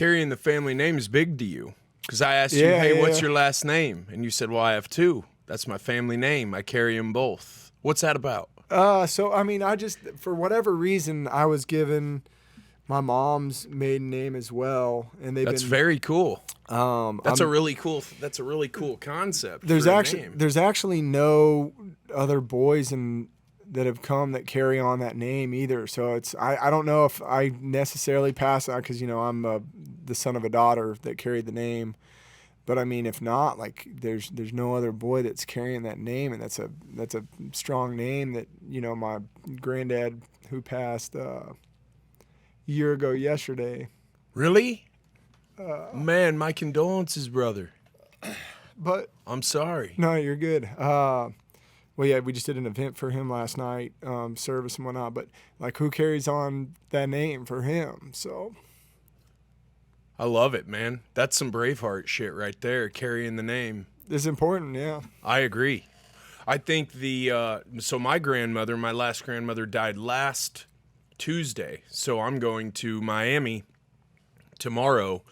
carrying the family name is big to you. Because I asked you, hey, what's your last name? And you said, well, I have two. That's my family name. I carry them both. What's that about? So, I mean, I just, for whatever reason, I was given my mom's maiden name as well. And That's very cool. That's a really cool concept. There's actually no other boys that have come that carry on that name either. So it's I don't know if I necessarily pass that because, you know, I'm the son of a daughter that carried the name. But I mean, if not, like there's no other boy that's carrying that name, and that's a strong name that, you know, my granddad who passed a year ago yesterday. Really? Man, my condolences, brother. But I'm sorry. No, you're good. Well, yeah, we just did an event for him last night, service and whatnot. But like, who carries on that name for him? So. I love it, man. That's some Braveheart shit right there, carrying the name. It's important, yeah. I agree. I think so my last grandmother died last Tuesday, so I'm going to Miami tomorrow,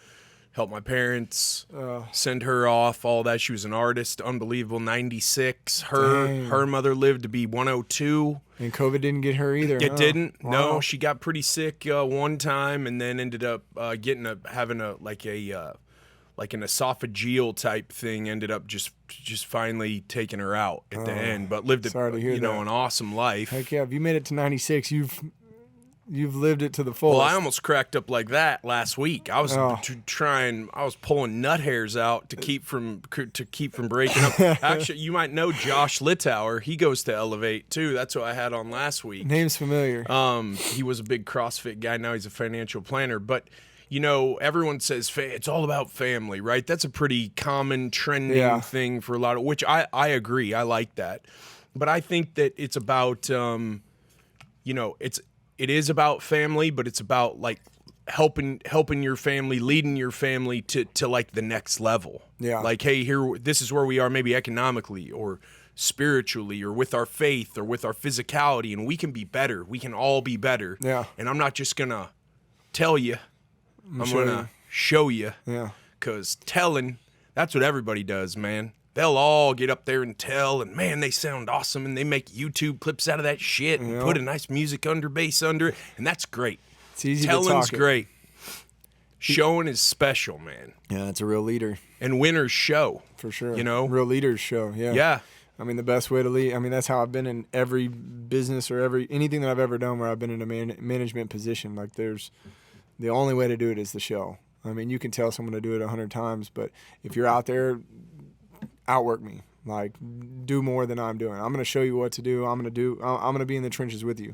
help my parents, send her off, all that. She was an artist, unbelievable, 96. Her mother lived to be 102. And COVID didn't get her either. It didn't. Wow. No, she got pretty sick one time, and then ended up having an esophageal type thing. Ended up just finally taking her out at the end, but lived an awesome life. Heck yeah! If you made it to 96, you've lived it to the fullest. Well, I almost cracked up like that last week. I was I was pulling nut hairs out to keep from breaking up. Actually, you might know Josh Littauer. He goes to Elevate too. That's what I had on last week. Name's familiar. He was a big CrossFit guy. Now he's a financial planner. But you know, everyone says it's all about family, right? That's a pretty common trending thing for a lot of, which I agree. I like that. But I think that it's about it is about family, but it's about like helping your family, leading your family to like the next level. Yeah. Like, hey, this is where we are, maybe economically or spiritually or with our faith or with our physicality, and we can be better. We can all be better. Yeah. And I'm not just gonna tell you. I'm gonna show you. Yeah. 'Cause telling, that's what everybody does, man. They'll all get up there and tell, and man, they sound awesome, and they make YouTube clips out of that shit and put a nice music bass under it, and that's great. It's easy Telling's to talk great. Showing is special, man. Yeah, it's a real leader. And winners show. For sure. You know? Real leaders show, yeah. Yeah. I mean, the best way to lead, I mean, that's how I've been in every business or anything that I've ever done where I've been in a management position. Like, the only way to do it is the show. I mean, you can tell someone to do it 100 times, but if you're out there, outwork me. Like, do more than I'm doing. I'm going to show you what to do. I'm going to be in the trenches with you.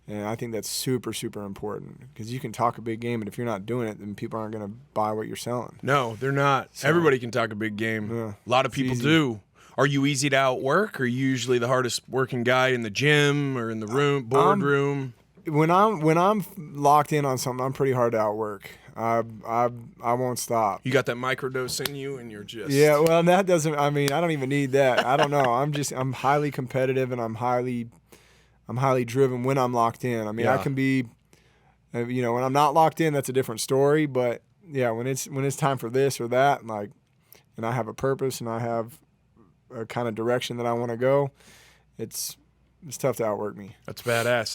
And I think that's super, super important because you can talk a big game, but if you're not doing it, then people aren't going to buy what you're selling. No, they're not. So, everybody can talk a big game. Yeah, a lot of people do. Are you easy to outwork? Or are you usually the hardest working guy in the gym or in the boardroom? When I'm locked in on something, I'm pretty hard to outwork. I won't stop. You got that microdose in you, and you're just well, that doesn't. I mean, I don't even need that. I don't know. I'm highly competitive, and I'm highly driven when I'm locked in. I mean, I can be, when I'm not locked in, that's a different story. But yeah, when it's time for this or that, like, and I have a purpose and I have a kind of direction that I want to go, it's tough to outwork me. That's badass.